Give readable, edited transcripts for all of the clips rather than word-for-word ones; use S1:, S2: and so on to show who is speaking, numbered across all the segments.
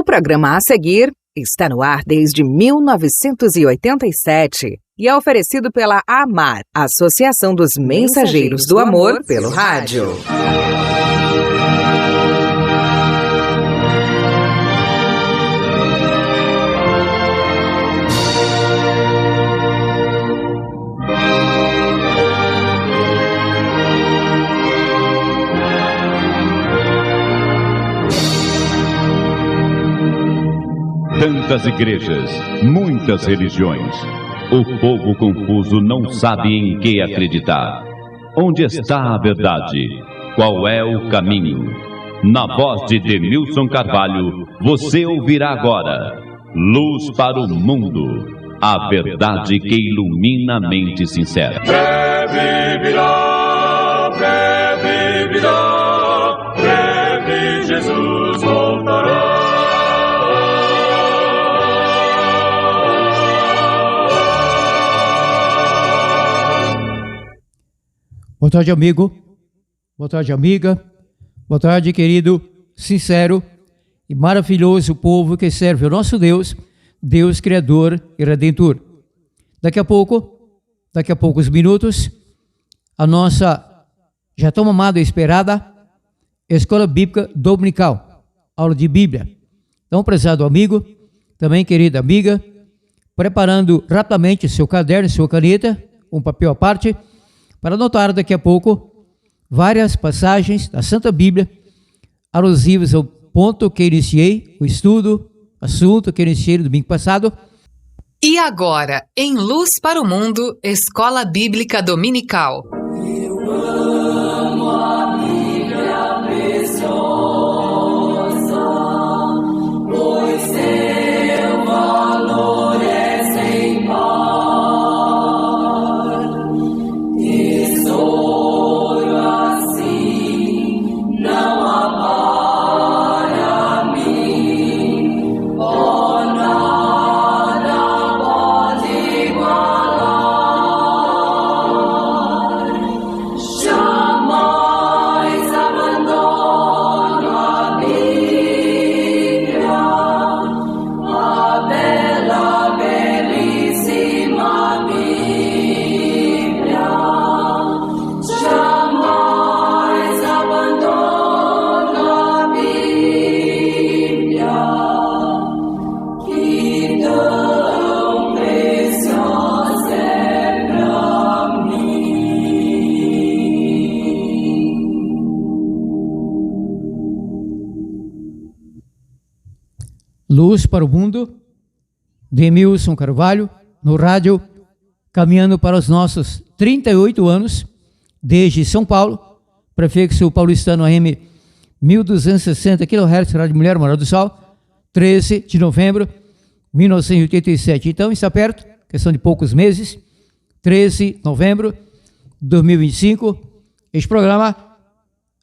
S1: O programa a seguir está no ar desde 1987 e é oferecido pela AMAR, Associação dos Mensageiros do Amor, pelo rádio.
S2: Tantas igrejas, muitas religiões. O povo confuso não sabe em que acreditar. Onde está a verdade? Qual é o caminho? Na voz de Demilson Carvalho, você ouvirá agora Luz para o Mundo, a verdade que ilumina a mente sincera.
S3: Breve virá, breve Jesus voltará.
S4: Boa tarde, amigo. Boa tarde, amiga. Boa tarde, querido, sincero e maravilhoso povo que serve ao nosso Deus, Deus Criador e Redentor. Daqui a poucos minutos, a nossa já tão amada e esperada Escola Bíblica Dominical, aula de Bíblia. Então, prezado amigo, também querida amiga, preparando rapidamente seu caderno, sua caneta, um papel à parte, para anotar daqui a pouco várias passagens da Santa Bíblia alusivas ao ponto que iniciei, o estudo, assunto que iniciei no domingo passado.
S5: E agora, em Luz para o Mundo, Escola Bíblica Dominical.
S3: Eu amo a Bíblia preciosa, pois seu valor é sem par. Tesouro assim não há para mim, oh, nada pode igualar. Jamais abandono a Bíblia, a bela, belíssima Bíblia. Jamais abandono a Bíblia, que tão preciosa é pra mim.
S4: Luz para o Mundo, Demilson Carvalho, no rádio, caminhando para os nossos 38 anos, desde São Paulo, prefixo paulistano AM 1260 kHz, Rádio Mulher, Morada do Sol, 13 de novembro de 1987. Então, está perto, questão de poucos meses, 13 de novembro de 2025. Este programa,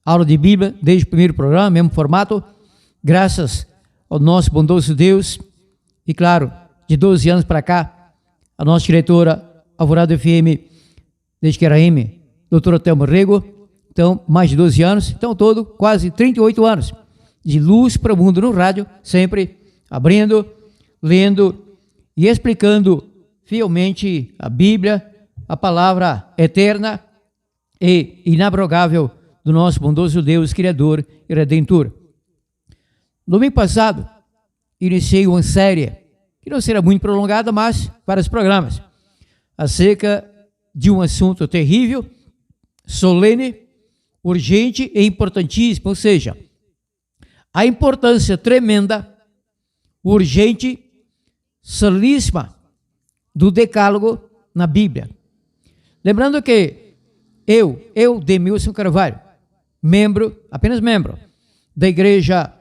S4: aula de Bíblia, desde o primeiro programa, mesmo formato, graças ao nosso bondoso Deus. E claro, de 12 anos para cá, a nossa diretora, Alvorada FM, desde que era M, doutora Thelma Rego, então mais de 12 anos, então todo quase 38 anos de Luz para o Mundo no rádio, sempre abrindo, lendo e explicando fielmente a Bíblia, a palavra eterna e inabrogável do nosso bondoso Deus, Criador e Redentor. No domingo passado, iniciei uma série, que não será muito prolongada, mas vários programas, acerca de um assunto terrível, solene, urgente e importantíssimo, ou seja, a importância tremenda, urgente, soleníssima do decálogo na Bíblia. Lembrando que eu, Demilson Carvalho, apenas membro da Igreja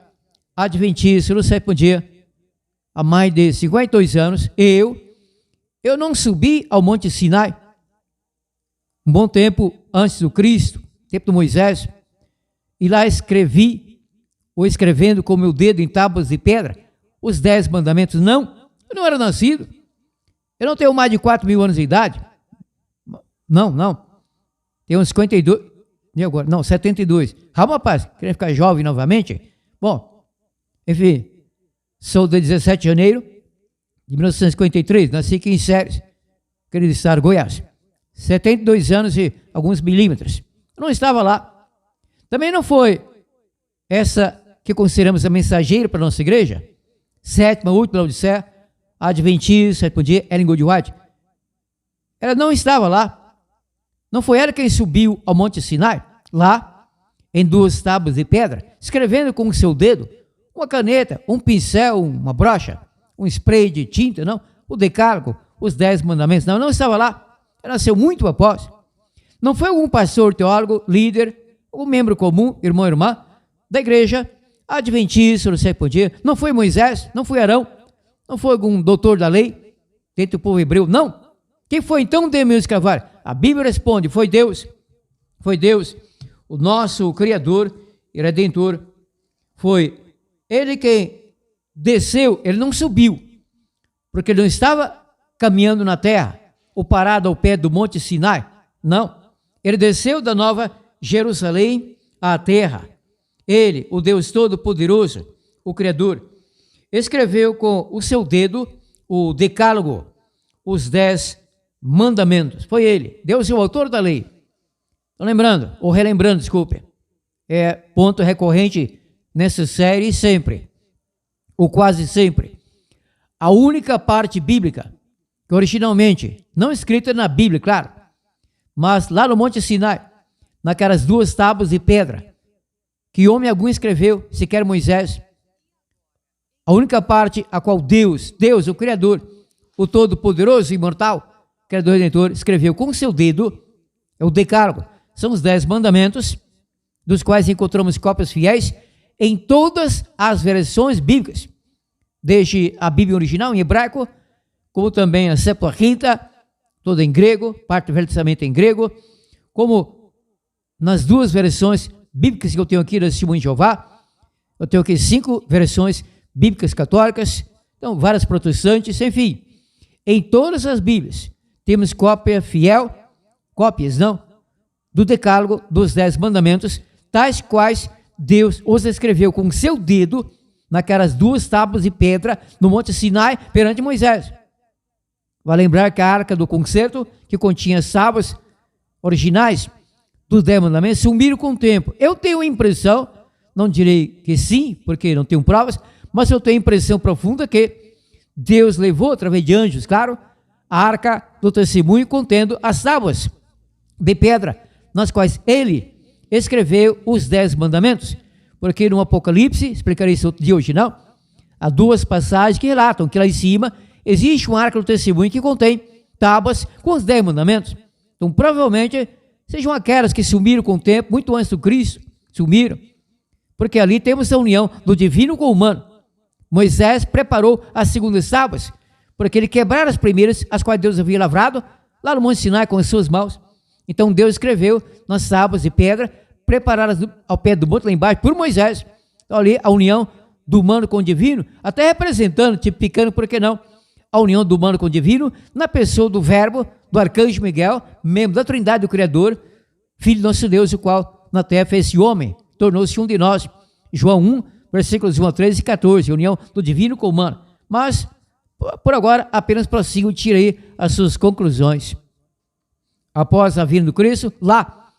S4: Adventista do Sétimo Dia, há mais de 52 anos, eu não subi ao Monte Sinai, um bom tempo antes do Cristo, tempo do Moisés, e lá escrevendo com meu dedo em tábuas de pedra, os 10 mandamentos. Não, eu não era nascido, eu não tenho mais de 4.000 anos de idade, não, tenho uns 52, e agora? Não, 72, calma rapaz, querendo ficar jovem novamente? Bom, enfim, Sou de 17 de janeiro de 1953, nasci aqui em Séries, querido estado, Goiás. 72 anos e alguns milímetros. Eu não estava lá. Também não foi essa que consideramos a mensageira para a nossa igreja, sétima, última Laodiceia, Adventista, sétimo dia, Ellen G. White. Ela não estava lá. Não foi ela quem subiu ao Monte Sinai, lá, em 2 tábuas de pedra, escrevendo com o seu dedo, uma caneta, um pincel, uma brocha, um spray de tinta, não, o decálogo, os 10 mandamentos, não estava lá. Ela nasceu muito após. Não foi algum pastor, teólogo, líder, algum membro comum, irmão e irmã, da igreja adventista, no sétimo dia. Não foi Moisés, não foi Arão, não foi algum doutor da lei, dentro do povo hebreu, não. Quem foi então Demir Carvalho? A Bíblia responde, foi Deus, o nosso Criador e Redentor. Foi Ele quem desceu, Ele não subiu, porque Ele não estava caminhando na terra, ou parado ao pé do Monte Sinai, não. Ele desceu da Nova Jerusalém à terra. Ele, o Deus Todo-Poderoso, o Criador, escreveu com o seu dedo o decálogo, os 10 mandamentos. Foi ele, Deus é o autor da lei. Estão lembrando, ou relembrando, desculpe. É ponto recorrente nessa série sempre, ou quase sempre. A única parte bíblica que originalmente, não escrita na Bíblia, claro, mas lá no Monte Sinai, naquelas 2 tábuas de pedra, que homem algum escreveu, sequer Moisés, a única parte a qual Deus, o Criador, o Todo-Poderoso, imortal, Criador e Redentor, escreveu com o seu dedo, é o decálogo, são os 10 mandamentos, dos quais encontramos cópias fiéis em todas as versões bíblicas, desde a Bíblia original em hebraico, como também a Septuaginta, toda em grego, parte do Velho Testamento em grego, como nas 2 versões bíblicas que eu tenho aqui do Testemunho de Jeová, eu tenho aqui 5 versões bíblicas católicas, então várias protestantes, enfim, em todas as Bíblias temos cópia fiel, cópias não, do decálogo dos 10 mandamentos, tais quais Deus os escreveu com seu dedo naquelas 2 tábuas de pedra no Monte Sinai perante Moisés. Vai lembrar que a Arca do Concerto, que continha as tábuas originais dos 10 mandamentos, sumiram com o tempo. Eu tenho a impressão, não direi que sim, porque não tenho provas, mas eu tenho a impressão profunda que Deus levou, através de anjos, claro, a Arca do Testemunho contendo as tábuas de pedra, nas quais Ele escreveu os 10 mandamentos. Porque no Apocalipse, explicarei isso outro dia, hoje não, há 2 passagens que relatam que lá em cima existe uma Arca do Testemunho que contém tábuas com os 10 mandamentos. Então, provavelmente, sejam aquelas que sumiram com o tempo, muito antes do Cristo, sumiram, porque ali temos a união do divino com o humano. Moisés preparou as segundas tábuas, porque ele quebraram as primeiras, as quais Deus havia lavrado, lá no Monte Sinai com as suas mãos. Então Deus escreveu nas tábuas de pedra, preparadas ao pé do monte lá embaixo, por Moisés. Então ali a união do humano com o divino, até representando, tipificando, por que não, a união do humano com o divino, na pessoa do verbo, do arcanjo Miguel, membro da Trindade do Criador, Filho de nosso Deus, o qual na terra fez-se homem, tornou-se um de nós. João 1, versículos 1 a 13 e 14, união do divino com o humano. Mas, por agora, apenas prossigo e tirei as suas conclusões. Após a vinda do Cristo, lá,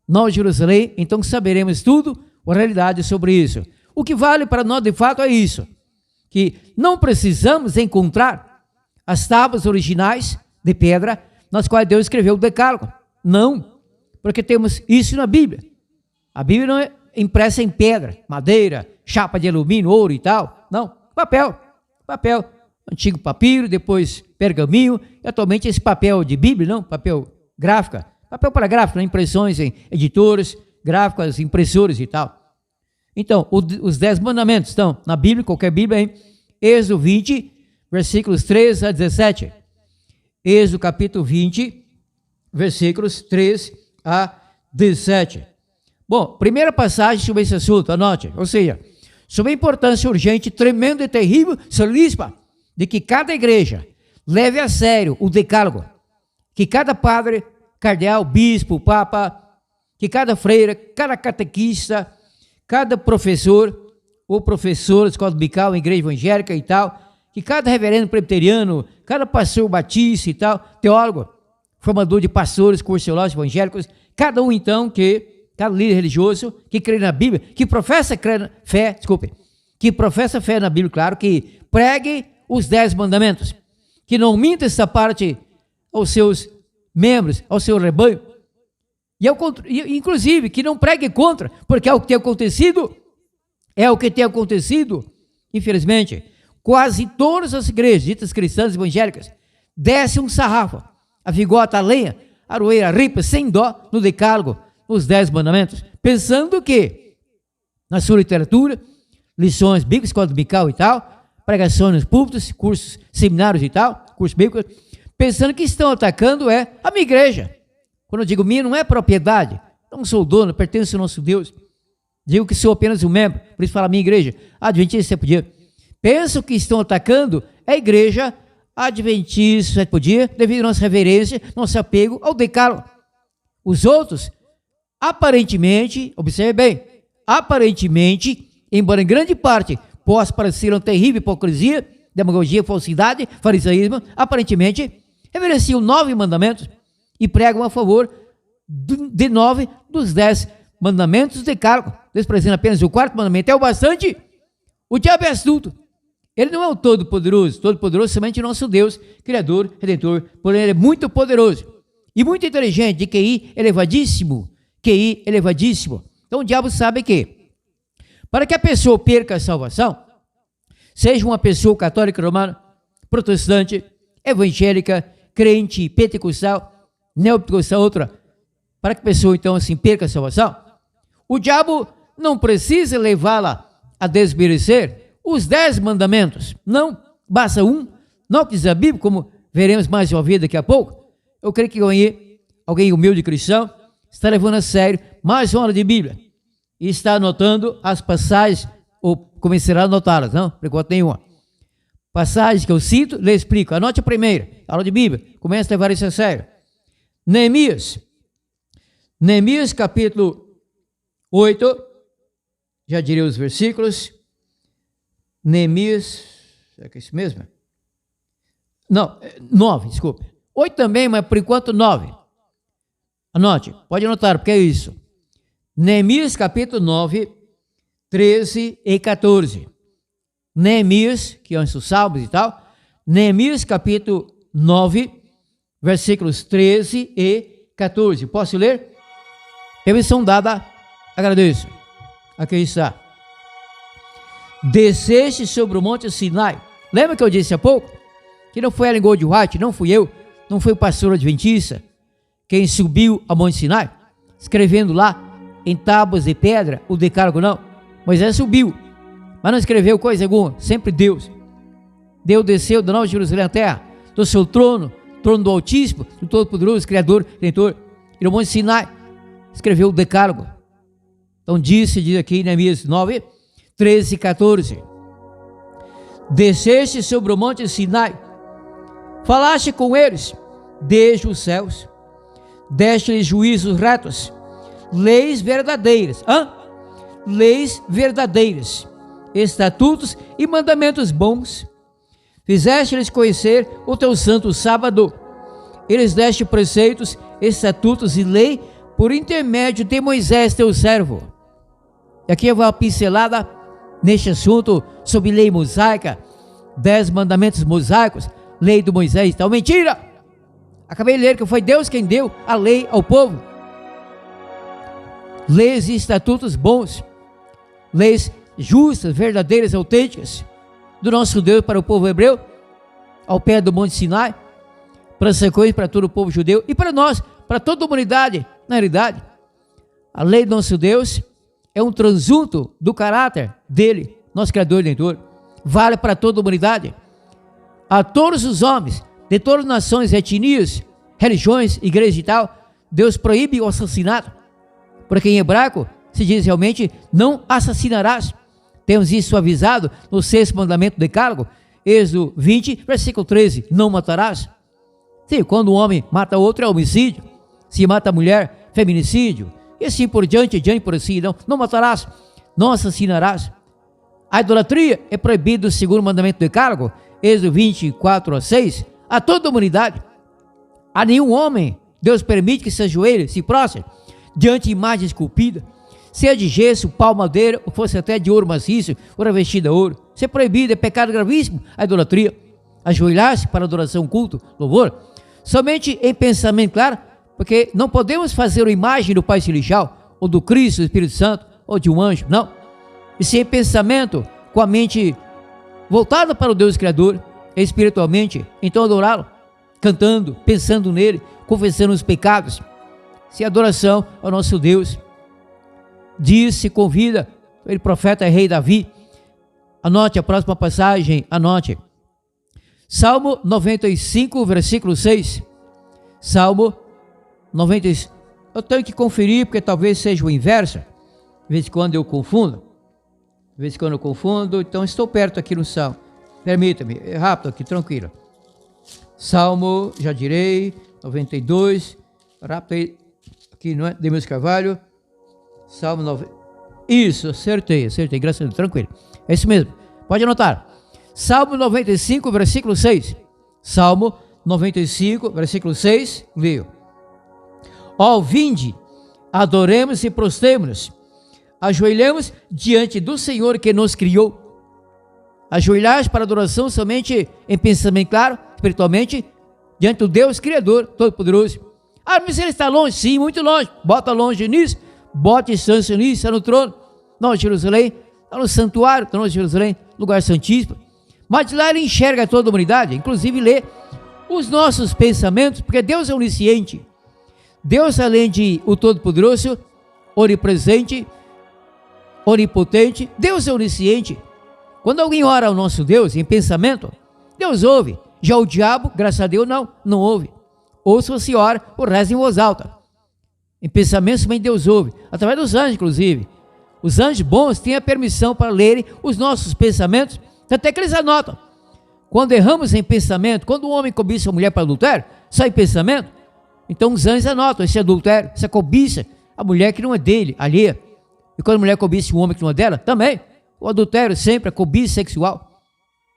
S4: Nova Jerusalém, então saberemos tudo, a realidade sobre isso. O que vale para nós, de fato, é isso, que não precisamos encontrar as tábuas originais de pedra, nas quais Deus escreveu o decálogo. Não, porque temos isso na Bíblia. A Bíblia não é impressa em pedra, madeira, chapa de alumínio, ouro e tal. Não, papel. Antigo papiro, depois pergaminho, e atualmente esse papel de Bíblia, não, papel gráfica. Papel para gráfica, impressões em editores, gráficas, impressores e tal. Então, os 10 mandamentos estão na Bíblia, qualquer Bíblia, em Êxodo 20, versículos 3 a 17. Êxodo capítulo 20, versículos 3 a 17. Bom, primeira passagem sobre esse assunto, anote, ou seja, sobre a importância urgente, tremenda e terrível, solícita, de que cada igreja leve a sério o decálogo, que cada padre, cardeal, bispo, papa, que cada freira, cada catequista, cada professor ou professor de escola dominical, igreja evangélica e tal, que cada reverendo presbiteriano, cada pastor batista e tal, teólogo, formador de pastores, cursos teológicos evangélicos, cada um então cada líder religioso que crê na Bíblia, que professa fé na Bíblia, claro, que pregue os 10 mandamentos, que não minta essa parte aos seus membros, ao seu rebanho, e inclusive que não pregue contra, porque é o que tem acontecido, infelizmente, quase todas as igrejas ditas cristãs evangélicas descem um sarrafo, avigota a lenha, aroeira, ripa, sem dó, no decálogo, nos 10 mandamentos, pensando que, na sua literatura, lições bíblicas, escola dominical e tal, pregações nos púlpitos, cursos, seminários e tal, cursos bíblicos, pensando que estão atacando a minha igreja. Quando eu digo minha, não é propriedade, não sou dono, pertenço ao nosso Deus. Digo que sou apenas um membro, por isso fala minha igreja, Adventista Sétimo Dia. Pensam que estão atacando a igreja Adventista Sétimo Dia, devido à nossa reverência, nosso apego ao decálogo. Os outros, aparentemente, observe bem, embora em grande parte possa parecer uma terrível hipocrisia, demagogia, falsidade, farisaísmo, aparentemente reverenciam 9 mandamentos e pregam a favor de 9 dos 10 mandamentos do decálogo, desprezando apenas o 4º mandamento. É o bastante. O diabo é astuto. Ele não é o todo-poderoso somente o nosso Deus, Criador, Redentor, porém ele é muito poderoso e muito inteligente, de QI elevadíssimo. Então o diabo sabe que, para que a pessoa perca a salvação, seja uma pessoa católica romana, protestante, evangélica, crente, pentecostal, neopentecostal, outra, para que a pessoa então assim perca a salvação, o diabo não precisa levá-la a desmerecer os 10 mandamentos, não, basta um, não que diz a Bíblia, como veremos mais uma vez daqui a pouco. Eu creio que alguém humilde cristão está levando a sério mais uma aula de Bíblia e está anotando as passagens, ou começará a anotá-las, não, por enquanto nenhuma. Passagens que eu cito, lhe explico. Anote a primeira, aula de Bíblia, comece a levar isso a sério. Neemias capítulo 8, já direi os versículos. Neemias, será que é isso mesmo? Não, 9, desculpe. 8 também, mas por enquanto 9. Anote, pode anotar, porque é isso. Neemias capítulo 9, 13 e 14. Neemias, que é os salmos e tal. Neemias capítulo 9, versículos 13 e 14. Posso ler? Permissão dada, agradeço. Aqui está. Desceste sobre o monte Sinai. Lembra que eu disse há pouco? Que não foi Ellen Goldwhite, não fui eu, não foi o pastor adventista quem subiu a monte Sinai, escrevendo lá em tábuas de pedra o decálogo, não. Moisés subiu, mas não escreveu coisa alguma, sempre Deus. Deus desceu da Nova Jerusalém à terra, do seu trono do Altíssimo, do Todo-Poderoso, Criador, Redentor, e no monte Sinai escreveu o decálogo. Então diz aqui em Neemias 9, 13 e 14. Desceste sobre o monte Sinai, falaste com eles desde os céus, deste-lhes juízos retos, leis verdadeiras, estatutos e mandamentos bons, fizeste-lhes conhecer o teu santo sábado, eles deste preceitos, estatutos e lei por intermédio de Moisés teu servo. E aqui eu vou uma pincelada neste assunto sobre lei mosaica, 10 mandamentos mosaicos, lei do Moisés, tal. Mentira! Acabei de ler que foi Deus quem deu a lei ao povo. Leis e estatutos bons, leis justas, verdadeiras, autênticas, do nosso Deus para o povo hebreu, ao pé do monte Sinai, para as sequências para todo o povo judeu e para nós, para toda a humanidade. Na realidade, a lei do nosso Deus é um transunto do caráter dele, nosso Criador e Redentor. Vale para toda a humanidade. A todos os homens, de todas as nações, etnias, religiões, igrejas e tal, Deus proíbe o assassinato. Porque em hebraico se diz realmente, não assassinarás. Temos isso avisado no 6º mandamento do decálogo, Êxodo 20, versículo 13, não matarás. Sim, quando um homem mata outro é homicídio. Se mata a mulher, feminicídio. E assim por diante por assim, não matarás, não assassinarás. A idolatria é proibida segundo o mandamento do Decálogo, Êxodo 24:6, a toda a humanidade. A nenhum homem Deus permite que se ajoelhe, se prostre diante de imagem esculpida, seja de gesso, pau, madeira, ou fosse até de ouro maciço, ou revestida a ouro. Isso é proibido, é pecado gravíssimo a idolatria. Ajoelhar-se para adoração, culto, louvor, somente em pensamento, claro, porque não podemos fazer uma imagem do Pai Celestial, ou do Cristo, do Espírito Santo, ou de um anjo, não. E sim em pensamento, com a mente voltada para o Deus Criador, espiritualmente, então adorá-lo, cantando, pensando nele, confessando os pecados. Se adoração ao nosso Deus. Disse, convida, o profeta rei Davi. Anote a próxima passagem, anote. Salmo 95, versículo 6. Salmo 95. Eu tenho que conferir, porque talvez seja o inverso. De vez em quando eu confundo. Então estou perto aqui no Salmo. Permita-me, é rápido aqui, tranquilo. Salmo, já direi, 92. Rápido aqui, não é? Demils Carvalho. Salmo 90. Isso, acertei, graças a Deus, tranquilo. É isso mesmo, pode anotar. Salmo 95, versículo 6. Salmo 95, versículo 6, leio. Ó, vinde, adoremos e prostremos-nos, ajoelhamos diante do Senhor que nos criou. Ajoelhar para adoração somente em pensamento claro, espiritualmente, diante do Deus Criador, Todo-Poderoso. Ah, mas ele está longe? Sim, muito longe. Bota longe nisso, bota distância nisso, está no trono, não em Jerusalém, está no santuário, está no Jerusalém, lugar santíssimo. Mas de lá ele enxerga toda a humanidade, inclusive lê os nossos pensamentos, porque Deus é onisciente. Deus, além de o Todo-Poderoso, onipresente, onipotente, Deus é onisciente. Quando alguém ora ao nosso Deus em pensamento, Deus ouve. Já o diabo, graças a Deus, não ouve. Ou se você ora, o reza em voz alta. Em pensamento, também Deus ouve. Através dos anjos, inclusive. Os anjos bons têm a permissão para lerem os nossos pensamentos, até que eles anotam. Quando erramos em pensamento, quando um homem cobiça uma mulher para adultério, só em pensamento, então os anjos anotam esse adultério, essa cobiça, a mulher que não é dele, alheia. E quando a mulher cobiça um homem que não é dela, também. O adultério sempre, a cobiça sexual.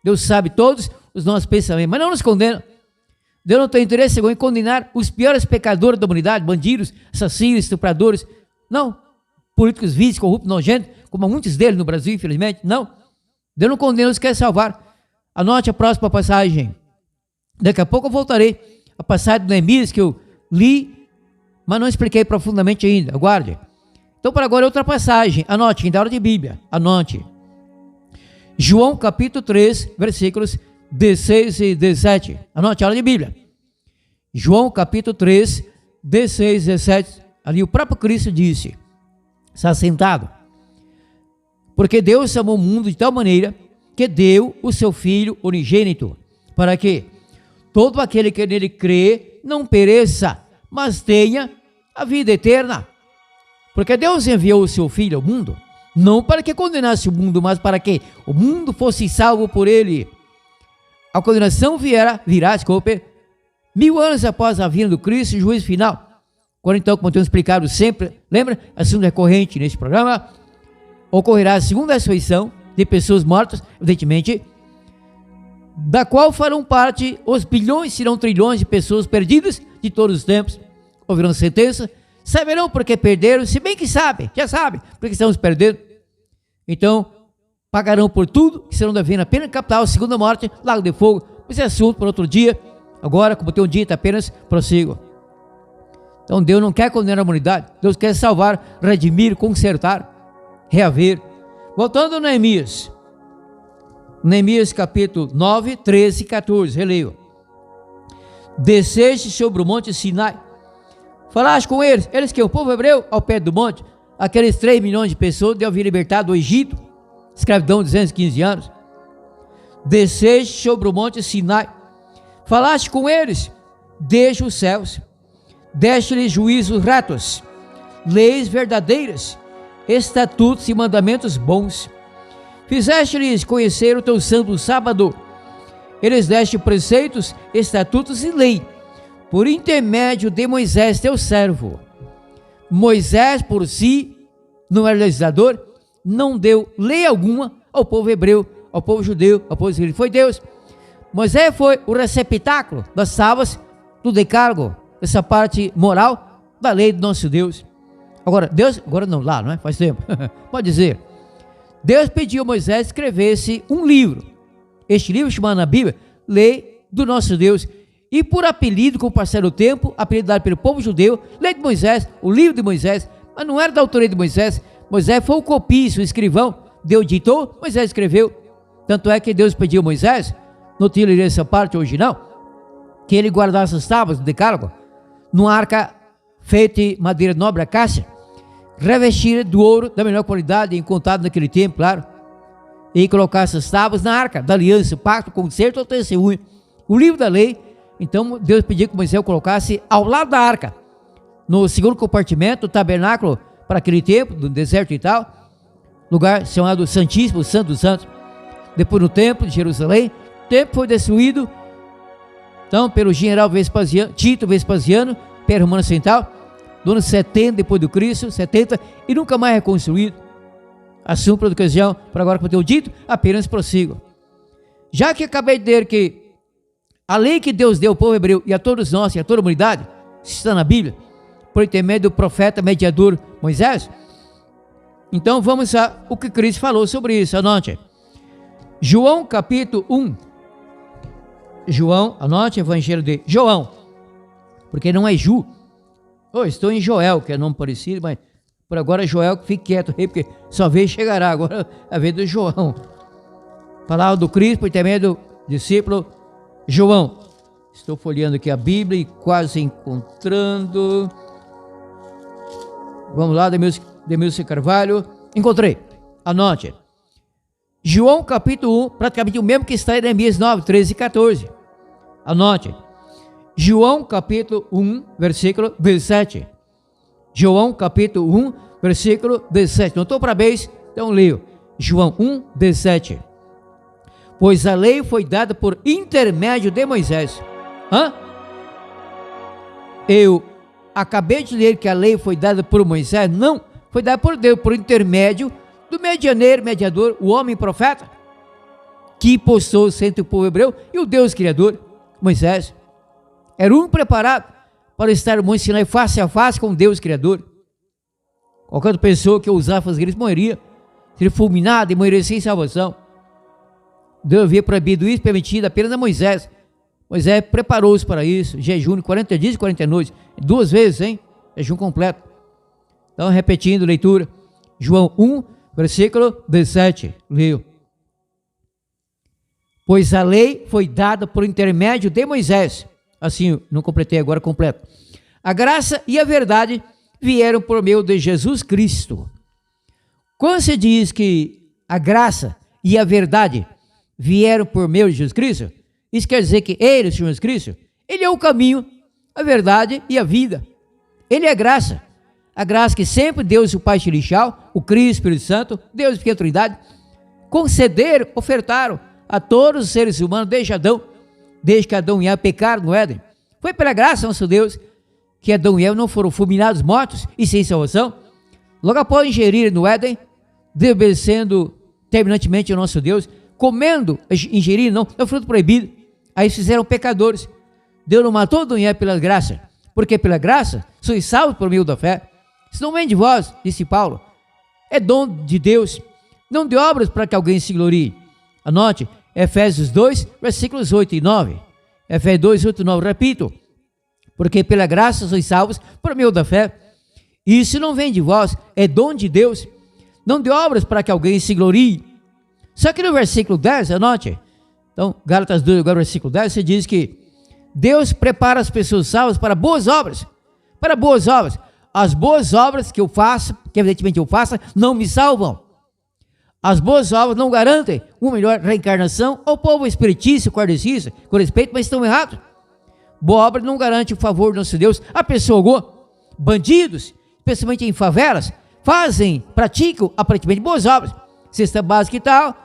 S4: Deus sabe todos os nossos pensamentos, mas não nos condena. Deus não tem interesse em condenar os piores pecadores da humanidade, bandidos, assassinos, estupradores. Não. Políticos vícios, corruptos, nojentos, como muitos deles no Brasil, infelizmente. Não. Deus não condena, Deus quer salvar. Anote a próxima passagem. Daqui a pouco eu voltarei. A passagem do Neemias que eu li, mas não expliquei profundamente ainda. Aguarde. Então, para agora, outra passagem. Anote, em da hora de Bíblia. Anote. João, capítulo 3, versículos 16 e 17. Anote, a hora de Bíblia. João, capítulo 3, 16 e 17. Ali o próprio Cristo disse, está sentado. Porque Deus amou o mundo de tal maneira que deu o seu Filho unigênito, para que todo aquele que nele crê não pereça, mas tenha a vida eterna. Porque Deus enviou o seu Filho ao mundo, não para que condenasse o mundo, mas para que o mundo fosse salvo por ele. A condenação virá, 1000 anos após a vinda do Cristo, o juízo final. Quando então, como temos explicado sempre, lembra? Assunto recorrente neste programa, ocorrerá a segunda ressurreição de pessoas mortas, evidentemente, da qual farão parte os bilhões, serão trilhões de pessoas perdidas de todos os tempos. Ouvirão sentença, saberão porque perderam, se bem que sabem, já sabem porque estamos perdendo. Então, pagarão por tudo, que serão devendo a pena capital, segunda morte, lago de fogo. Esse é assunto para outro dia. Agora, como tem um dia, apenas prossigo. Então, Deus não quer condenar a humanidade. Deus quer salvar, redimir, consertar, reaver. Voltando a Neemias. Neemias capítulo 9, 13 e 14. Releio. Desceste sobre o monte Sinai. Falaste com eles que o povo hebreu, ao pé do monte, aqueles 3 milhões de pessoas, Deus havia libertado do Egito, escravidão de 215 anos. Desceste sobre o monte Sinai. Falaste com eles, deixa os céus, deste-lhes juízos retos, leis verdadeiras, estatutos e mandamentos bons. Fizeste-lhes conhecer o teu santo sábado. Eles deste preceitos, estatutos e lei, por intermédio de Moisés, teu servo. Moisés por si, não era legislador, não deu lei alguma ao povo hebreu, ao povo judeu, ao povo israelita. Foi Deus. Moisés foi o receptáculo das tábuas do decálogo, essa parte moral da lei do nosso Deus. Agora, Deus, agora não, lá, não é? Faz tempo. Pode dizer. Deus pediu a Moisés que escrevesse um livro. Este livro, chamado na Bíblia, Lei do Nosso Deus. E por apelido, com o passar do tempo, apelido dado pelo povo judeu, Lei de Moisés, o livro de Moisés, mas não era da autoria de Moisés. Moisés foi o copista, o escrivão. Deus ditou, Moisés escreveu. Tanto é que Deus pediu a Moisés, não tinha lido essa parte original, que ele guardasse as tábuas do decálogo numa arca feita de madeira nobre, acácia, revestida do ouro da melhor qualidade, encontrado naquele tempo, claro, e colocasse as tábuas na arca da aliança, pacto, concerto ou testemunho, o livro da lei. Então Deus pediu que Moisés colocasse ao lado da arca, no segundo compartimento, o tabernáculo para aquele tempo, do deserto e tal, lugar chamado Santíssimo, Santo dos Santos. Depois no templo de Jerusalém, o templo foi destruído, então, pelo general Vespasiano, Tito Vespasiano, Império Romano Central, do ano 70 depois do Cristo, 70, e nunca mais reconstruído. Assumo por ocasião, por agora, como eu tenho dito, apenas prossigo. Já que acabei de dizer que a lei que Deus deu ao povo hebreu e a todos nós, e a toda a humanidade, está na Bíblia, por intermédio do profeta mediador Moisés, então vamos a o que Cristo falou sobre isso. Anote. João capítulo 1. João, anote, Evangelho de João, porque não é Ju. Estou em Joel, que é nome parecido, mas por agora Joel, fique quieto aí, porque sua vez chegará, agora a vez do João. Palavra do Cristo por intermédio do discípulo João. Estou folheando aqui a Bíblia e quase encontrando. Vamos lá, Demilson Carvalho. Encontrei. Anote. João capítulo 1, praticamente o mesmo que está em Neemias 9, 13 e 14. Anote. João capítulo 1, versículo 17. João capítulo 1, versículo 17. Não estou para vez, então leio. João 1, 17. Pois a lei foi dada por intermédio de Moisés. Eu acabei de ler que a lei foi dada por Moisés. Não, foi dada por Deus, por intermédio do mediador, o homem profeta, que postou-se entre o povo hebreu e o Deus Criador, Moisés. Era um preparado para estar no Monte Sinai face a face com o Deus Criador. Qualquer outra pessoa que ousar fazer isso morreria, seria fulminado e morreria sem salvação. Deus havia proibido isso, permitido apenas a Moisés. Moisés preparou-se para isso, jejum de 40 dias e 40 noites, 2 vezes, hein? Jejum completo. Então, repetindo, leitura, João 1, versículo 17, leio. Pois a lei foi dada por intermédio de Moisés. Assim, não completei agora completo. A graça e a verdade vieram por meio de Jesus Cristo. Quando se diz que a graça e a verdade vieram por meio de Jesus Cristo, isso quer dizer que ele, Jesus Cristo, ele é o caminho, a verdade e a vida. Ele é a graça que sempre Deus, o Pai Celestial, o Cristo, o Espírito Santo, Deus e a Trindade, concederam, ofertaram a todos os seres humanos desde que Adão e Eva pecaram no Éden. Foi pela graça, nosso Deus, que Adão e Eva não foram fulminados, mortos e sem salvação. Logo após ingerir no Éden, desobedecendo terminantemente o nosso Deus, ingerindo, não, é o fruto proibido. Aí fizeram pecadores. Deus não matou Adão e Eva pela graça, porque pela graça sois salvos por meio da fé. Isso não vem de vós, disse Paulo, é dom de Deus, não de obras para que alguém se glorie. Anote, Efésios 2, versículos 8 e 9. Efésios 2, 8 e 9, repito, porque pela graça sois salvos por meio da fé. Isso não vem de vós, é dom de Deus, não de obras para que alguém se glorie. Só que no versículo 10, anote, então, Gálatas 2, agora versículo 10, você diz que Deus prepara as pessoas salvas para boas obras. Para boas obras. As boas obras que eu faço, que evidentemente eu faço, não me salvam. As boas obras não garantem uma melhor reencarnação ao povo espiritício, kardecista, com respeito, mas estão errados. Boa obra não garante o favor do nosso Deus. A pessoa boa, bandidos, especialmente em favelas, praticam aparentemente boas obras, cesta básica e tal,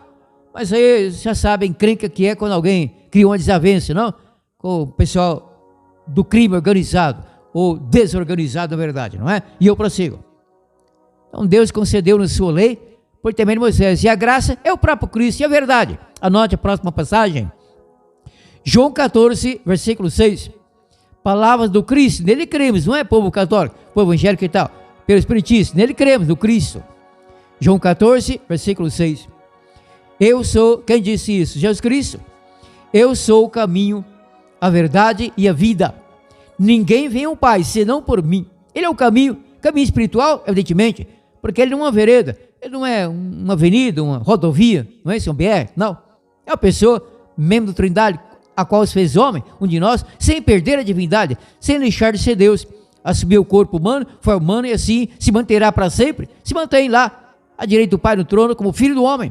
S4: mas aí já sabem, encrenca que é quando alguém cria uma desavença, não? Com o pessoal do crime organizado, ou desorganizado, na verdade, não é? E eu prossigo. Então Deus concedeu na sua lei por intermédio de Moisés. E a graça é o próprio Cristo e a verdade. Anote a próxima passagem. João 14, versículo 6. Palavras do Cristo, nele cremos, não é povo católico, povo evangélico e tal, pelo Espiritismo, nele cremos, no Cristo. João 14, versículo 6. Eu sou, quem disse isso? Jesus Cristo. Eu sou o caminho, a verdade e a vida. Ninguém vem ao Pai, senão por mim. Ele é o caminho espiritual, evidentemente, porque ele não é uma vereda, ele não é uma avenida, uma rodovia, não é isso, um BR, não. É uma pessoa, membro da Trindade, a qual se fez homem, um de nós, sem perder a divindade, sem deixar de ser Deus. Assumiu o corpo humano, foi humano e assim se manterá para sempre, se mantém lá, à direita do Pai no trono, como filho do homem,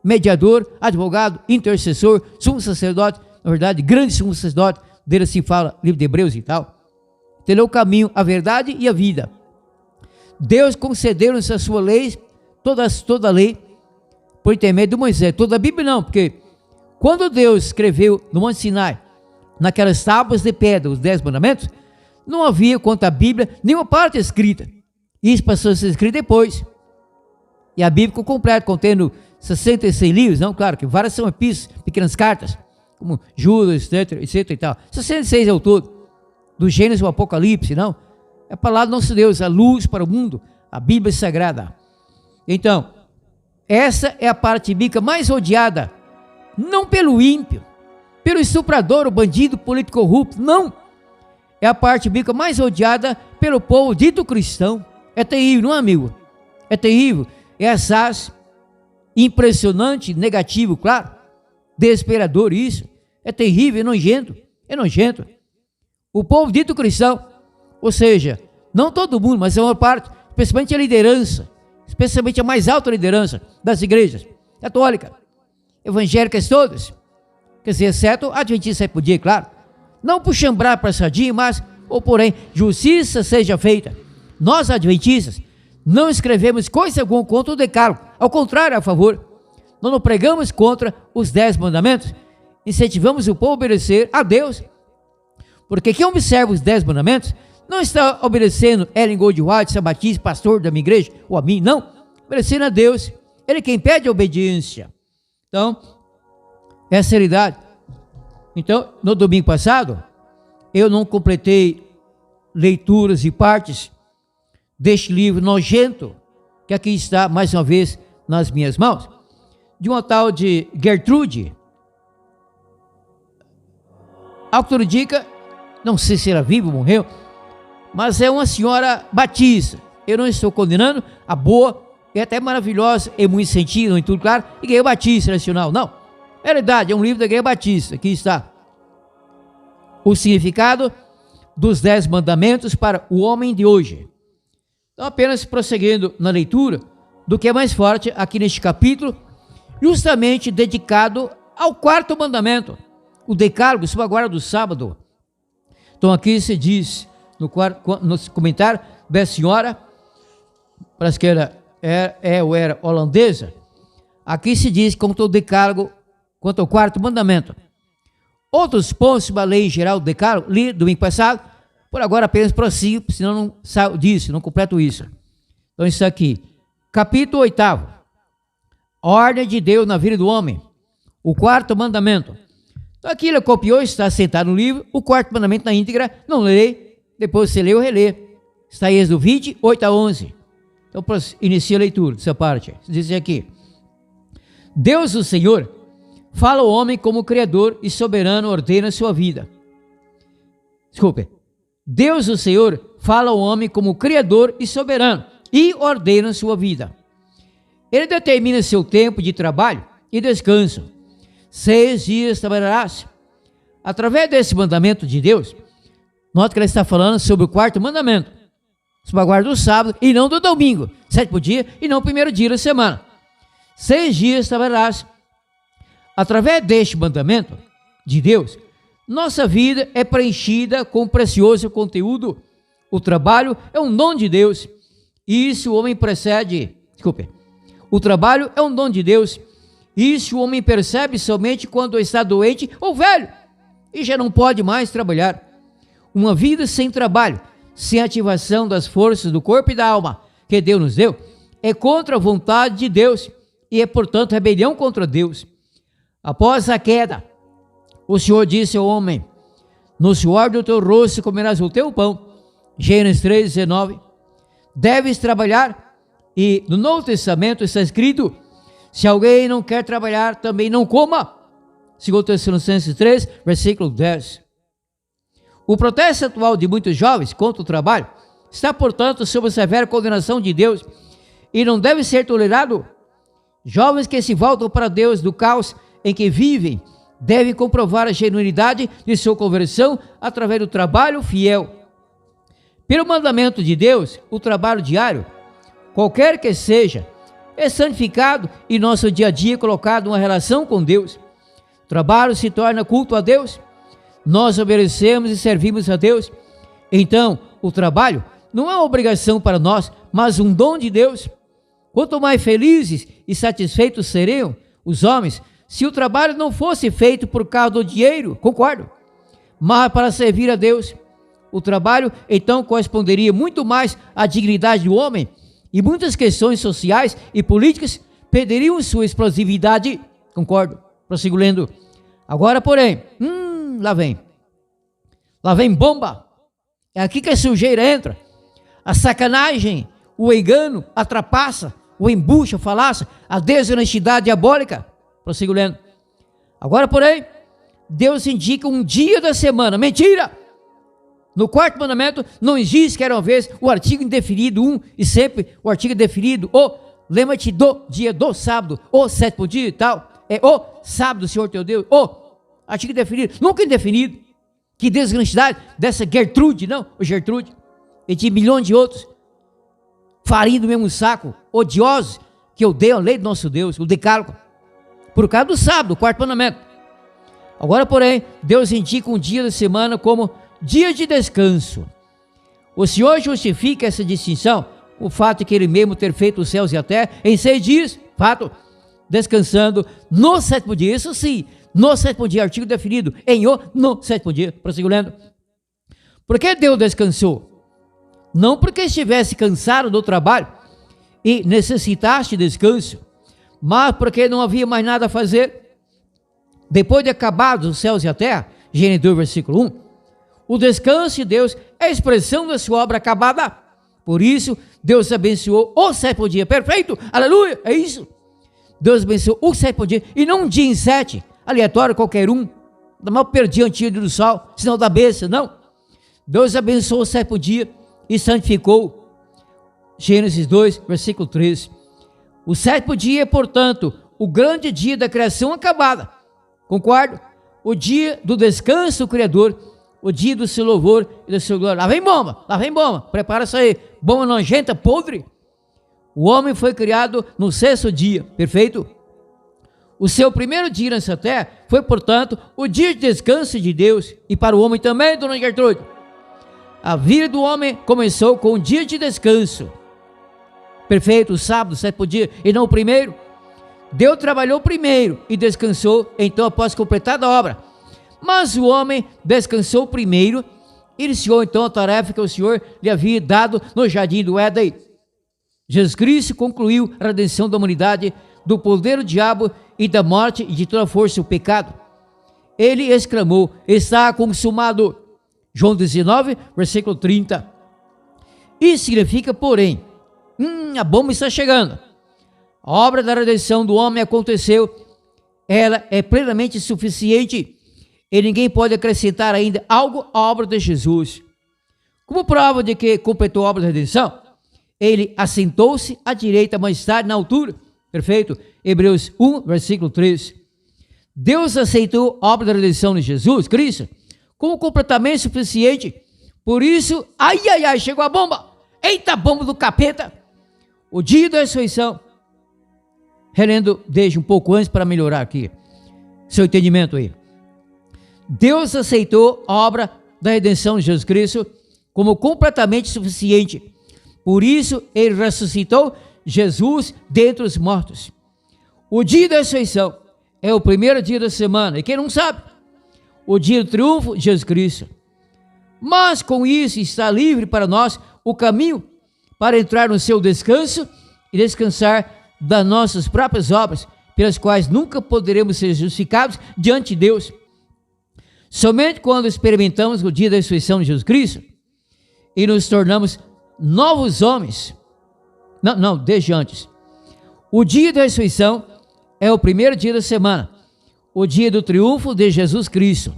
S4: mediador, advogado, intercessor, sumo sacerdote, na verdade, grande sumo sacerdote, dele assim fala, livro de Hebreus e tal. Ele é o caminho, a verdade e a vida. Deus concedeu-nos a sua lei, toda a lei, por intermédio de Moisés. Toda a Bíblia não, porque quando Deus escreveu no Monte Sinai, naquelas tábuas de pedra, os 10 mandamentos, não havia, quanto à Bíblia, nenhuma parte escrita. Isso passou a ser escrito depois. E a Bíblia ficou completa, contendo 66 livros, não, claro, que várias são epístolas, pequenas cartas, como Judas, etc e tal. 66 é o todo, do Gênesis ao Apocalipse, não? É a palavra do nosso Deus, a luz para o mundo, a Bíblia Sagrada. Então, essa é a parte bíblica mais odiada, não pelo ímpio, pelo estuprador, o bandido, político corrupto, não. É a parte bíblica mais odiada pelo povo dito cristão. É terrível, não é, amigo? É terrível, é assaz, impressionante, negativo, claro, desesperador isso, é terrível, é nojento. O povo dito cristão, ou seja, não todo mundo, mas é uma parte, especialmente a liderança, especialmente a mais alta liderança das igrejas, católica, evangélicas todas, quer dizer, exceto a Adventista sétimo dia, claro, não por chambrar para sardinha, mas, ou porém, justiça seja feita. Nós, adventistas, não escrevemos coisa alguma contra o decálogo, ao contrário, a favor. Nós não pregamos contra os 10 mandamentos, incentivamos o povo a obedecer a Deus, porque quem observa os 10 mandamentos não está obedecendo Ellen G. White, sabatista, pastor da minha igreja, ou a mim, não, obedecendo a Deus. Ele é quem pede a obediência. Então, essa é a realidade. Então, no domingo passado, eu não completei leituras e partes deste livro nojento, que aqui está, mais uma vez, nas minhas mãos, de uma tal de Gertrude. Ao que tudo indica, não sei se ela vive ou morreu, mas é uma senhora batista. Eu não estou condenando a boa, é até maravilhosa, é muito sentido, em tudo claro, Igreja Batista Nacional, não. É verdade, é um livro da Igreja Batista, aqui está o significado dos 10 mandamentos para o homem de hoje. Então, apenas prosseguindo na leitura do que é mais forte aqui neste capítulo, justamente dedicado ao 4º mandamento, o decálogo, sob a guarda do sábado. Então, aqui se diz, no comentário da senhora, parece que ela era holandesa, aqui se diz quanto ao decálogo, quanto ao 4º mandamento. Outros pontos sobre a lei geral do decálogo, li domingo passado, por agora apenas prossigo, senão não saio disso, não completo isso. Então isso aqui, capítulo 8º, ordem de Deus na vida do homem, o 4º mandamento. Então aqui ele copiou, está sentado no livro, o 4º mandamento na íntegra, não lê, depois você lê ou relê. Está em Êxodo 20, 8 a 11. Então inicia a leitura dessa parte, diz aqui: Deus, o Senhor, fala ao homem como Criador e soberano ordena a sua vida. Desculpe. Deus, o Senhor, fala ao homem como Criador e soberano e ordena a sua vida. Ele determina seu tempo de trabalho e descanso. 6 dias trabalharás. Através desse mandamento de Deus, nota que ele está falando sobre o 4º mandamento, sobre a guarda do sábado e não do domingo, 7º dia e não o 1º dia da semana. 6 dias trabalharás. Através deste mandamento de Deus, nossa vida é preenchida com precioso conteúdo. O trabalho é um dom de Deus. E isso o homem percebe. O trabalho é um dom de Deus. Isso o homem percebe somente quando está doente ou velho e já não pode mais trabalhar. Uma vida sem trabalho, sem ativação das forças do corpo e da alma que Deus nos deu, é contra a vontade de Deus e é, portanto, rebelião contra Deus. Após a queda, o Senhor disse ao homem: no suor do teu rosto comerás o teu pão. Gênesis 3:19. Deves trabalhar, e no Novo Testamento está escrito: se alguém não quer trabalhar, também não coma. 2 Tessalonicenses 3, versículo 10. O protesto atual de muitos jovens contra o trabalho está, portanto, sob a severa condenação de Deus e não deve ser tolerado. Jovens que se voltam para Deus do caos em que vivem devem comprovar a genuinidade de sua conversão através do trabalho fiel. Pelo mandamento de Deus, o trabalho diário, qualquer que seja, é santificado e nosso dia a dia colocado em uma relação com Deus. O trabalho se torna culto a Deus, nós obedecemos e servimos a Deus. Então, o trabalho não é uma obrigação para nós, mas um dom de Deus. Quanto mais felizes e satisfeitos seriam os homens se o trabalho não fosse feito por causa do dinheiro, concordo, mas para servir a Deus. O trabalho, então, corresponderia muito mais à dignidade do homem e muitas questões sociais e políticas perderiam sua explosividade, concordo. Prossigo lendo. Agora, porém, lá vem bomba. É aqui que a sujeira entra. A sacanagem, o engano, a trapaça, o embuste, a falácia, a desonestidade diabólica. Prossigo lendo. Agora, porém, Deus indica um dia da semana. Mentira! No quarto mandamento não existe, que era uma vez, o artigo indefinido, e sempre o artigo indefinido, lembra-te do dia do sábado, o sétimo dia e tal. É o sábado, Senhor teu Deus, artigo indefinido, nunca indefinido. Que desonestidade dessa Gertrude, não, o Gertrude, e de milhões de outros, farinha do mesmo saco, odiosos, que odeiam a lei do nosso Deus, o decálogo, por causa do sábado, o quarto mandamento. Agora, porém, Deus indica um dia da semana como dia de descanso. O Senhor justifica essa distinção, o fato de que Ele mesmo ter feito os céus e a terra em 6 dias, fato, descansando no sétimo dia, isso sim, no sétimo dia, artigo definido, no sétimo dia, prossigo lendo. Por que Deus descansou? Não porque estivesse cansado do trabalho e necessitasse de descanso, mas porque não havia mais nada a fazer. Depois de acabados os céus e a terra, Gênesis 2, versículo 1, o descanso de Deus é a expressão da sua obra acabada. Por isso, Deus abençoou o sétimo dia. Perfeito, aleluia, é isso. Deus abençoou o sétimo dia e não um dia em 7, aleatório qualquer um, da mal perdia antes do sol, sinal da besta, não. Deus abençoou o sétimo dia e santificou. Gênesis 2, versículo 13. O sétimo dia é, portanto, o grande dia da criação acabada. Concordo? O dia do descanso do Criador, o dia do seu louvor e da sua glória. Lá vem bomba, prepara isso aí, bomba nojenta, podre. O homem foi criado no 6º dia, perfeito? O seu primeiro dia nessa terra foi, portanto, o dia de descanso de Deus, e para o homem também, dona Gertrude. A vida do homem começou com um dia de descanso, perfeito, o sábado, 7º dia, e não o primeiro. Deus trabalhou primeiro e descansou, então após completada a obra. Mas o homem descansou primeiro, iniciou então a tarefa que o Senhor lhe havia dado no jardim do Éden. Jesus Cristo concluiu a redenção da humanidade do poder do diabo e da morte e de toda a força do pecado. Ele exclamou: está consumado. João 19, versículo 30. Isso significa, porém, a bomba está chegando. A obra da redenção do homem aconteceu, ela é plenamente suficiente e ninguém pode acrescentar ainda algo à obra de Jesus. Como prova de que completou a obra da redenção, ele assentou-se à direita, mais tarde na altura. Perfeito? Hebreus 1, versículo 3. Deus aceitou a obra da redenção de Jesus Cristo como completamente suficiente. Por isso, chegou a bomba. Eita, bomba do capeta. O dia da ressurreição. Relendo desde um pouco antes para melhorar aqui seu entendimento aí. Deus aceitou a obra da redenção de Jesus Cristo como completamente suficiente. Por isso, Ele ressuscitou Jesus dentre os mortos. O dia da ressurreição é o primeiro dia da semana. E quem não sabe? O dia do triunfo de Jesus Cristo. Mas com isso está livre para nós o caminho para entrar no seu descanso e descansar das nossas próprias obras, pelas quais nunca poderemos ser justificados diante de Deus. Somente quando experimentamos o dia da ressurreição de Jesus Cristo e nos tornamos novos homens. Não, desde antes. O dia da ressurreição é o primeiro dia da semana, o dia do triunfo de Jesus Cristo.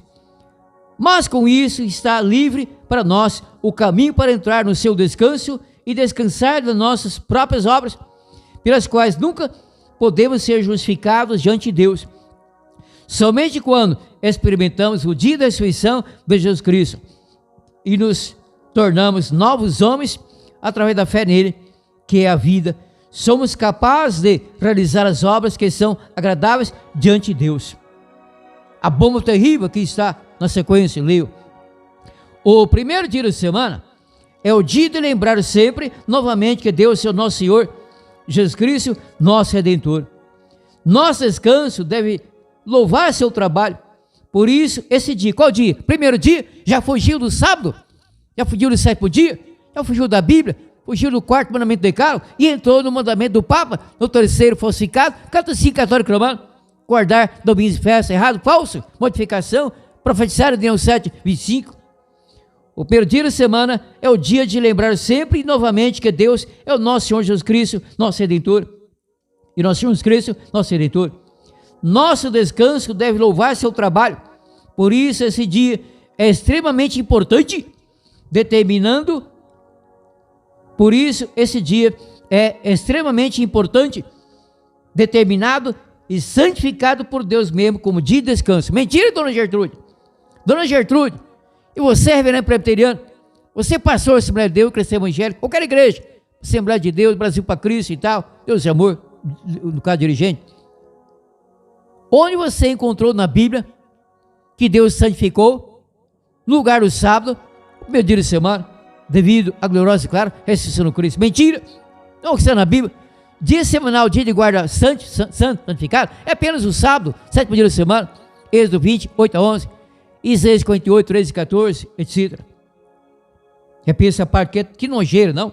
S4: Mas com isso está livre para nós o caminho para entrar no seu descanso e descansar das nossas próprias obras, pelas quais nunca podemos ser justificados diante de Deus. Somente quando experimentamos o dia da ressurreição de Jesus Cristo e nos tornamos novos homens através da fé nele, que é a vida, somos capazes de realizar as obras que são agradáveis diante de Deus. A bomba terrível que está na sequência, leio. O primeiro dia da semana é o dia de lembrar sempre, novamente, que Deus é o nosso Senhor, Jesus Cristo, nosso Redentor. Nosso descanso deve louvar seu trabalho. Por isso, esse dia, qual dia? Primeiro dia, já fugiu do sábado? Já fugiu do sétimo dia? Já fugiu da Bíblia? Fugiu do quarto mandamento do decálogo e entrou no mandamento do Papa, no terceiro falsificado, catecismo católico romano, guardar domingos e festas, errado, falso, modificação, profetizar em Daniel 7, 25. O primeiro dia da semana é o dia de lembrar sempre e novamente que Deus é o nosso Senhor Jesus Cristo, nosso Redentor. E nosso Senhor Jesus Cristo, nosso Redentor. Nosso descanso deve louvar seu trabalho. Por isso esse dia é extremamente importante, determinado e santificado por Deus mesmo como dia de descanso. Mentira, dona Gertrude? Dona Gertrude, e você é reverendo presbiteriano? Você pastor, Assembleia de Deus, cristão evangélico, qualquer igreja, Assembleia de Deus, Brasil para Cristo e tal, Deus e amor, no caso dirigente. Onde você encontrou na Bíblia que Deus santificou no lugar do sábado, o meu dia de semana, devido à gloriosa e clara ressurreição no Cristo? Mentira! Não está na Bíblia. Dia semanal, dia de guarda santo, santificado, é apenas o sábado, sétimo dia da semana, Êxodo 20, 8 a 11, Isaías 48, 13 e 14, etc. Repita essa parte, que nojeira, não?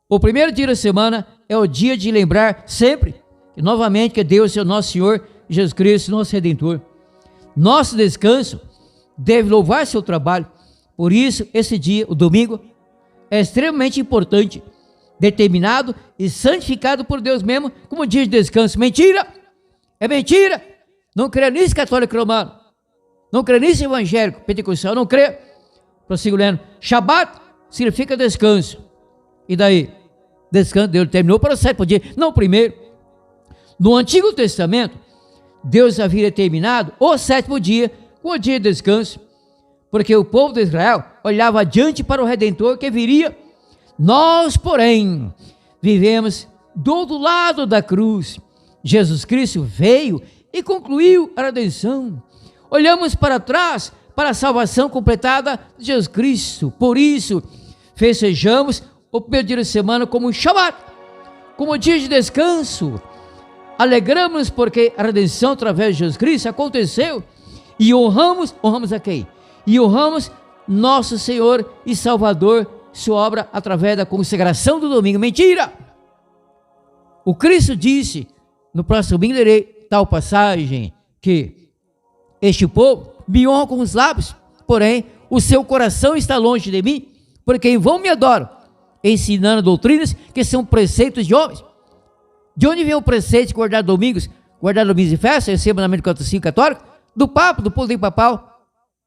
S4: O primeiro dia da semana é o dia de lembrar sempre, e novamente, que Deus é o nosso Senhor, Jesus Cristo, nosso Redentor. Nosso descanso deve louvar seu trabalho. Por isso, esse dia, o domingo, é extremamente importante, determinado e santificado por Deus mesmo como dia de descanso. Mentira! É mentira! Não crê nisso, católico romano. Não crê nisso, evangélico, pentecostal. Não crê. Prossigo lendo. Shabat significa descanso. E daí? Descanso, Deus terminou para o sétimo dia, não o primeiro. No Antigo Testamento, Deus havia determinado o sétimo dia como o dia de descanso, porque o povo de Israel olhava adiante para o Redentor que viria. Nós, porém, vivemos do outro lado da cruz. Jesus Cristo veio e concluiu a redenção. Olhamos para trás para a salvação completada de Jesus Cristo. Por isso, festejamos o primeiro dia da semana como um Shabat, como dia de descanso. Alegramos porque a redenção através de Jesus Cristo aconteceu e honramos a quem? E honramos nosso Senhor e Salvador, sua obra através da consagração do domingo. Mentira! O Cristo disse, no próximo domingo lerei tal passagem, que este povo me honra com os lábios, porém o seu coração está longe de mim, porque em vão me adoram, ensinando doutrinas que são preceitos de homens. De onde vem o preceito de guardar domingos e festas? Esse é o mandamento do catecismo católico, do Papa, do poder papal,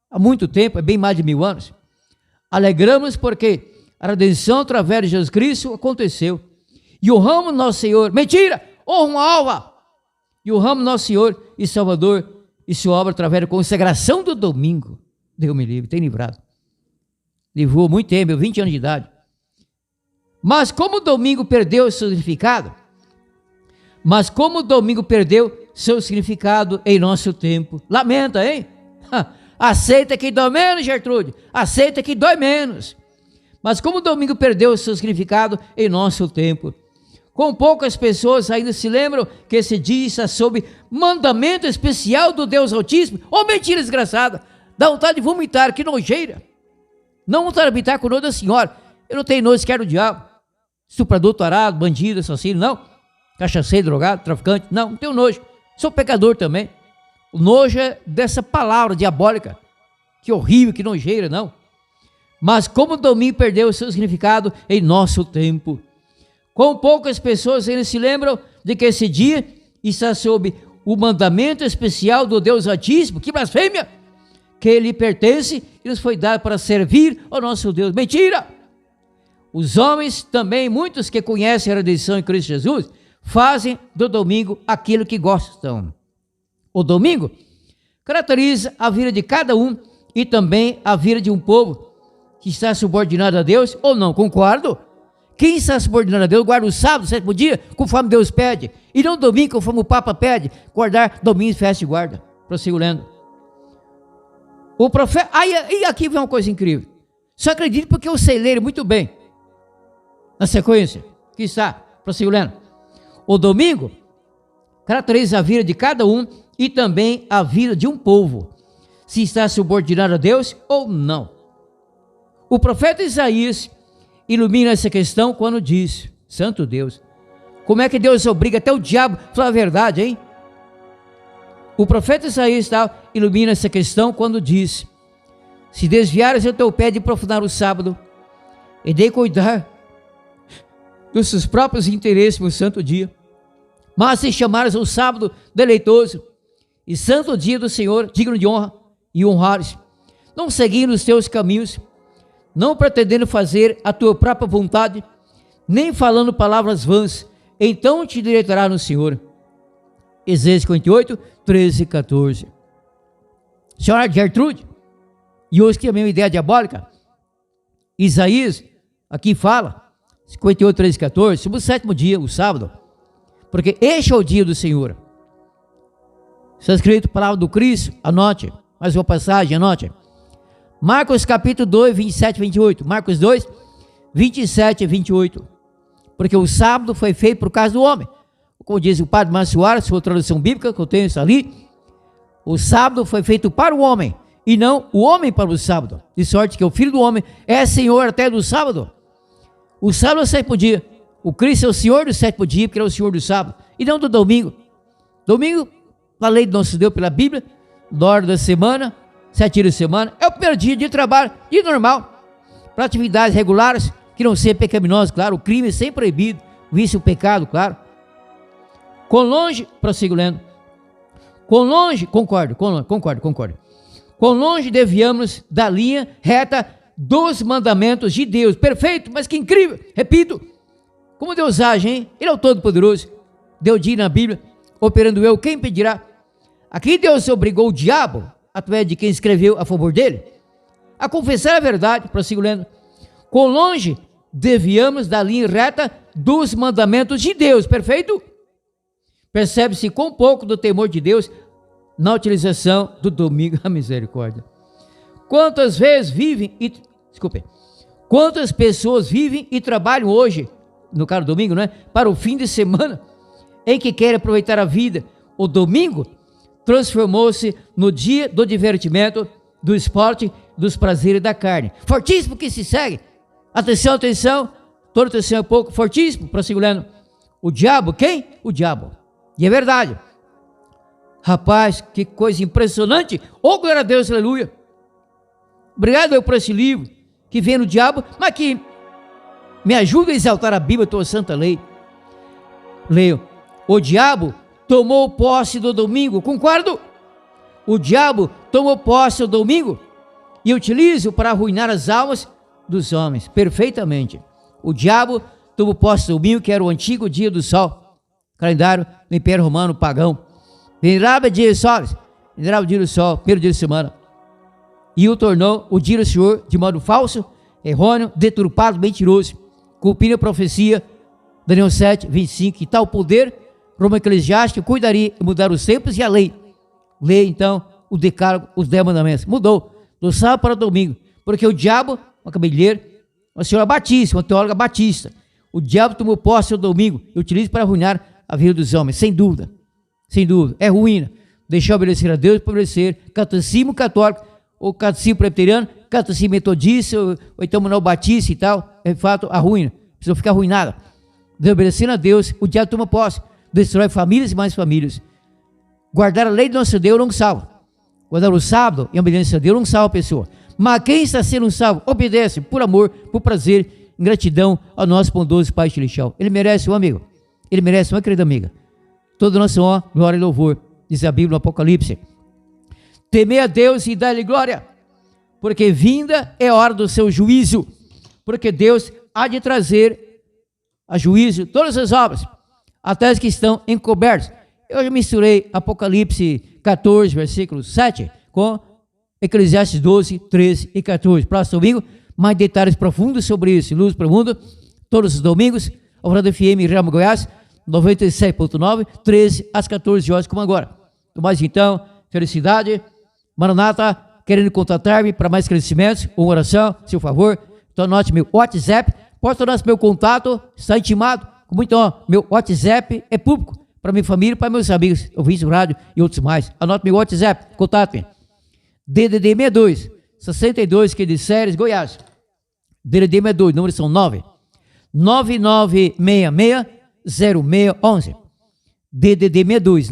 S4: há muito tempo, é bem mais de 1000 anos. Alegramos porque a redenção através de Jesus Cristo aconteceu. E honramos nosso Senhor. Mentira! Honra a alma! E honramos nosso Senhor e Salvador e sua obra através da consagração do domingo. Deus me livre, tem livrado. Livrou muito tempo, 20 anos de idade. Mas como o domingo perdeu seu significado, em nosso tempo, lamenta, hein? Aceita que dói menos, Gertrude, aceita que dói menos. Mas como o domingo perdeu o seu significado em nosso tempo, com poucas pessoas ainda se lembram que esse dia está sob mandamento especial do Deus Altíssimo. Oh, mentira desgraçada, dá vontade de vomitar, que nojeira. Não vontade de habitar com nojo da senhora, eu não tenho nojo sequer do diabo. estuprador, tarado, bandido, assassino, não. Cachaceiro, drogado, traficante, não tenho nojo. Sou pecador também. O nojo é dessa palavra diabólica, que horrível, que nojeira, não. Mas como o domingo perdeu o seu significado em nosso tempo. Quão poucas pessoas ainda se lembram de que esse dia está sob o mandamento especial do Deus Altíssimo, que blasfêmia, que lhe pertence e nos foi dado para servir ao nosso Deus. Mentira! Os homens também, muitos que conhecem a redenção em Cristo Jesus, fazem do domingo aquilo que gostam. O domingo caracteriza a vida de cada um e também a vida de um povo que está subordinado a Deus ou não, concordo? Quem está subordinado a Deus guarda o sábado, 7º dia, conforme Deus pede, e não domingo, conforme o Papa pede, guardar domingo, festa e guarda. Prossigo lendo. O profeta, e aqui vem uma coisa incrível, só acredito porque eu sei ler muito bem, na sequência, que está, prossigo lendo. O domingo caracteriza a vida de cada um e também a vida de um povo, se está subordinado a Deus ou não. O profeta Isaías ilumina essa questão quando diz, santo Deus, como é que Deus obriga até o diabo a falar a verdade, hein? O profeta Isaías ilumina essa questão quando diz, se desviares o teu pé de profanar o sábado, e de cuidar dos seus próprios interesses no santo dia, mas se chamares o sábado deleitoso e santo dia do Senhor, digno de honra, e honrares, não seguindo os teus caminhos, não pretendendo fazer a tua própria vontade, nem falando palavras vãs, então te direitará no Senhor. Ezequiel 58, 13 e 14. Senhora Gertrude, e hoje que é a mesma ideia diabólica, Isaías aqui fala, 58, 13 e 14, sobre o 7º dia, o sábado, porque este é o dia do Senhor. Está escrito, palavra do Cristo, anote, mais uma passagem, anote. Marcos capítulo 2, 27 e 28. Marcos 2, 27 e 28. Porque o sábado foi feito por causa do homem. Como diz o padre Mansuara, sua tradução bíblica, que eu tenho isso ali. O sábado foi feito para o homem, e não o homem para o sábado. De sorte que o Filho do Homem é Senhor até do sábado. O sábado é o 7º dia. O Cristo é o Senhor do 7º dia, porque ele é o Senhor do sábado. E não do domingo. Domingo, na lei do nosso Deus, pela Bíblia, na hora da semana, 7 dias de semana, é o primeiro dia de trabalho, dia normal, para atividades regulares, que não sejam pecaminosas, claro, o crime é sempre proibido, o vício, o pecado, claro. Com longe, prossigo lendo, com longe, concordo, com longe desviamos da linha reta dos mandamentos de Deus, perfeito, mas que incrível, repito, como Deus age, hein? Ele é o Todo-Poderoso, Deus diz na Bíblia, operando eu, quem impedirá? Aqui Deus obrigou o diabo, através de quem escreveu a favor dele, a confessar a verdade, prossigo lendo, com longe desviamos da linha reta dos mandamentos de Deus, perfeito? Percebe-se com pouco do temor de Deus na utilização do domingo, a misericórdia. Quantas pessoas vivem e trabalham hoje, no caso domingo, né, para o fim de semana, em que querem aproveitar a vida. O domingo transformou-se no dia do divertimento, do esporte, dos prazeres da carne. Fortíssimo que se segue. Atenção, atenção. Toda atenção é pouco. Fortíssimo. Prossigo lendo. O diabo, quem? O diabo. E é verdade. Rapaz, que coisa impressionante. Oh, glória a Deus, aleluia. Obrigado eu por esse livro que vem no diabo, mas que me ajuda a exaltar a Bíblia, a tua santa lei. Leio. O diabo tomou posse do domingo, concordo? O diabo tomou posse do domingo e utiliza para arruinar as almas dos homens, perfeitamente. O diabo tomou posse do domingo, que era o antigo dia do sol, calendário do Império Romano pagão. Venerava dia do sol, venerava o dia do sol, primeiro dia de semana, e o tornou o dia do Senhor de modo falso, errôneo, deturpado, mentiroso, cumprindo a profecia, Daniel 7, 25, que tal poder Roma eclesiástica cuidaria de mudar os tempos e a lei. Lei, então, o decálogo, os 10 mandamentos. Mudou, do sábado para o domingo, porque o diabo, uma cabeleira, uma senhora batista, uma teóloga batista, o diabo tomou posse no domingo e utiliza para arruinar a vida dos homens, sem dúvida, é ruína. Deixar obedecer a Deus para obedecer catecismo católico, ou catecismo presbiteriano, catecismo metodista, ou então manual batista e tal, é de fato a ruína. pessoa fica arruinada. Desobedecendo a Deus, o diabo toma posse, destrói famílias e mais famílias. Guardar a lei do nosso Deus não salva. Guardar o sábado e a obediência a Deus não salva a pessoa. Mas quem está sendo salvo, obedece por amor, por prazer, em gratidão ao nosso bondoso Pai Celestial. Ele merece um amigo. Ele merece uma querida amiga. Toda nossa honra, glória e louvor, diz a Bíblia no Apocalipse. Temer a Deus e dar-lhe glória, porque vinda é a hora do seu juízo, porque Deus há de trazer a juízo todas as obras, até as que estão encobertas. Eu já misturei Apocalipse 14, versículo 7, com Eclesiastes 12, 13 e 14. Próximo domingo, mais detalhes profundos sobre isso. Luz para o mundo, todos os domingos, Alvorada FM, Real Goiás, 97.9, 13 às 14 horas, como agora. Mas então, felicidade, Maranata, querendo contatar-me para mais esclarecimentos, uma oração, se por favor, então anote meu WhatsApp, pode tornar-se meu contato, está intimado, com muito honra, meu WhatsApp é público, para minha família, para meus amigos, ouvintes do rádio e outros mais. Anote meu WhatsApp, contate-me. DDD 62, 62, que é de Séries, Goiás. DDD 62, números são 9 9966-0611. DDD 62,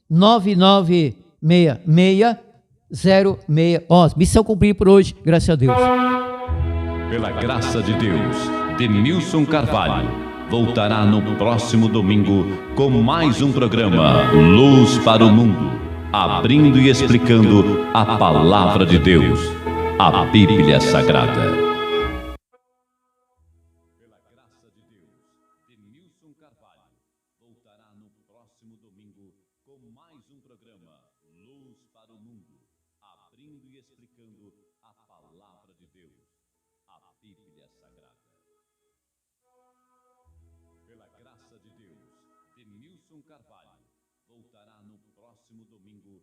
S4: 99966-0611. Missão cumprida por hoje, graças a Deus.
S2: Pela graça de Deus, Denilson Carvalho voltará no próximo domingo com mais um programa Luz para o Mundo, abrindo e explicando a palavra de Deus, a Bíblia Sagrada. Pela graça de Deus, Denilson Carvalho voltará no próximo domingo com mais um programa Luz para o Mundo, abrindo e explicando a palavra de Deus, a Bíblia Sagrada. Pela graça de Deus, Denilson Carvalho voltará no próximo domingo